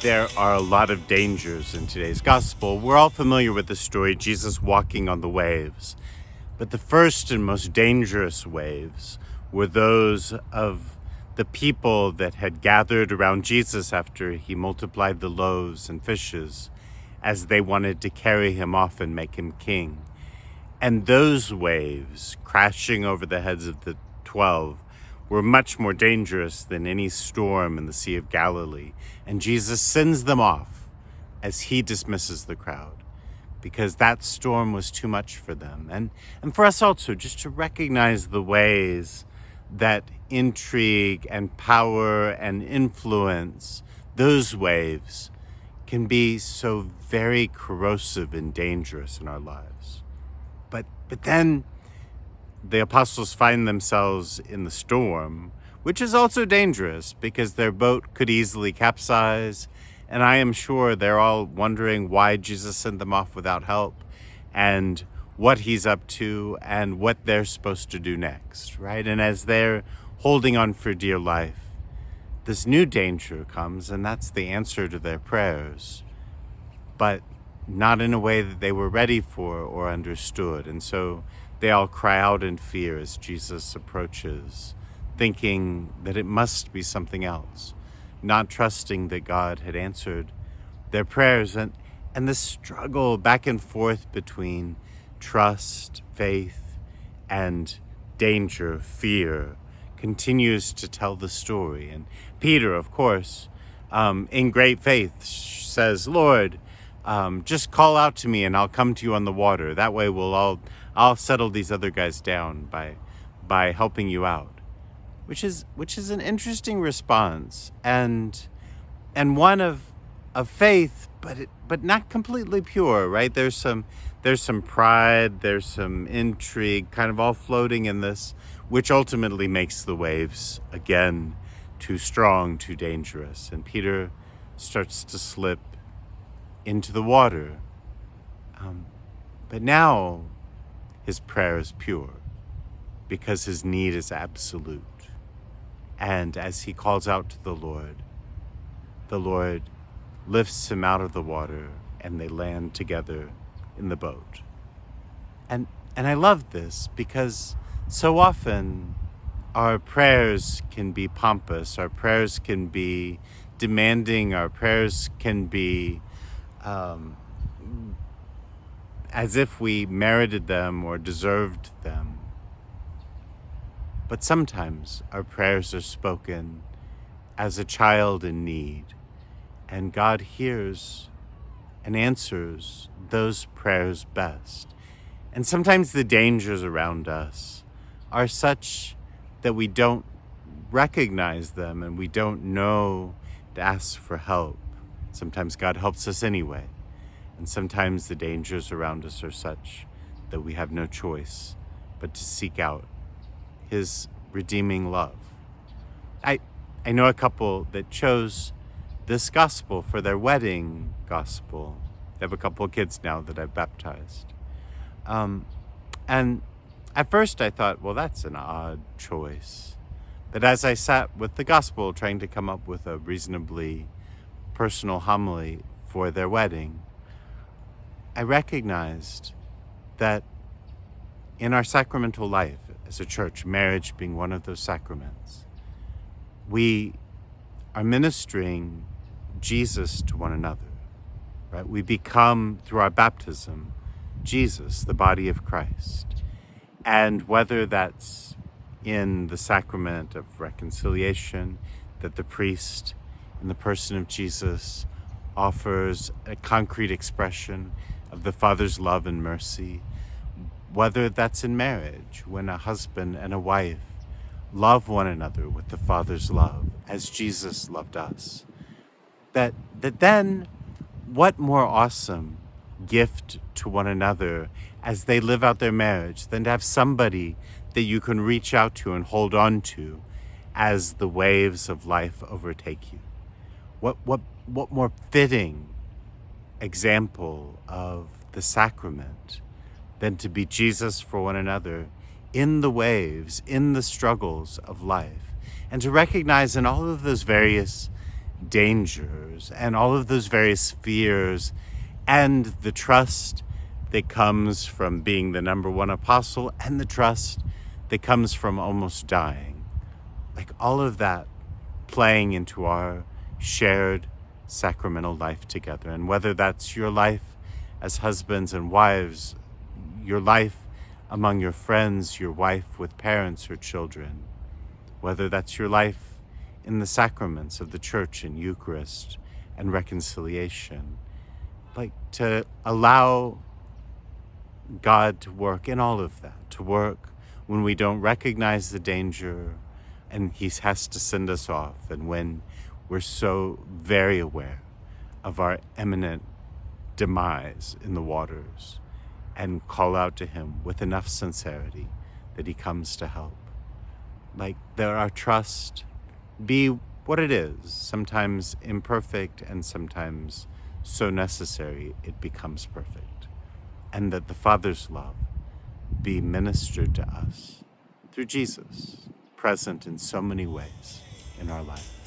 There are a lot of dangers in today's gospel. We're all familiar with the story, Jesus walking on the waves. But the first and most dangerous waves were those of the people that had gathered around Jesus after he multiplied the loaves and fishes, as they wanted to carry him off and make him king. And those waves, crashing over the heads of the 12, were much more dangerous than any storm in the Sea of Galilee. And Jesus sends them off as he dismisses the crowd, because that storm was too much for them. And for us also, just to recognize the ways that intrigue and power and influence, those waves, can be so very corrosive and dangerous in our lives. But then the apostles find themselves in the storm, which is also dangerous because their boat could easily capsize. And I am sure they're all wondering why Jesus sent them off without help and what he's up to and what they're supposed to do next, right? And as they're holding on for dear life, this new danger comes, and that's the answer to their prayers, but not in a way that they were ready for or understood. And so they all cry out in fear as Jesus approaches, thinking that it must be something else, not trusting that God had answered their prayers. And the struggle back and forth between trust, faith, and danger, fear, continues to tell the story. And Peter, of course, in great faith, says, "Lord, just call out to me and I'll come to you on the water. That way I'll settle these other guys down by helping you out," which is an interesting response and one of faith, but not completely pure, right? There's some pride, there's some intrigue, kind of all floating in this, which ultimately makes the waves again too strong, too dangerous, and Peter starts to slip into the water. But now his prayer is pure because his need is absolute. And as he calls out to the Lord lifts him out of the water and they land together in the boat. And I love this because so often our prayers can be pompous, our prayers can be demanding, our prayers can be as if we merited them or deserved them. But sometimes our prayers are spoken as a child in need, and God hears and answers those prayers best. And sometimes the dangers around us are such that we don't recognize them and we don't know to ask for help. Sometimes God helps us anyway. And sometimes the dangers around us are such that we have no choice but to seek out his redeeming love. I know a couple that chose this gospel for their wedding gospel. They have a couple of kids now that I've baptized. And at first I thought, well, that's an odd choice. But as I sat with the gospel trying to come up with a reasonably personal homily for their wedding, I recognized that in our sacramental life as a church, marriage being one of those sacraments, we are ministering Jesus to one another, right? We become, through our baptism, Jesus, the body of Christ. And whether that's in the sacrament of reconciliation, that the priest in the person of Jesus offers a concrete expression of the Father's love and mercy, whether that's in marriage, when a husband and a wife love one another with the Father's love, as Jesus loved us, that then what more awesome gift to one another as they live out their marriage than to have somebody that you can reach out to and hold on to as the waves of life overtake you. What more fitting example of the sacrament than to be Jesus for one another in the waves, in the struggles of life, and to recognize in all of those various dangers and all of those various fears, and the trust that comes from being the number one apostle, and the trust that comes from almost dying. Like all of that playing into our shared sacramental life together. And whether that's your life as husbands and wives, your life among your friends, your wife with parents or children, whether that's your life in the sacraments of the church and Eucharist and reconciliation, like to allow God to work in all of that, to work when we don't recognize the danger and he has to send us off, and when we're so very aware of our imminent demise in the waters, and call out to him with enough sincerity that he comes to help. Like, there our trust be what it is, sometimes imperfect and sometimes so necessary it becomes perfect. And that the Father's love be ministered to us through Jesus, present in so many ways in our life.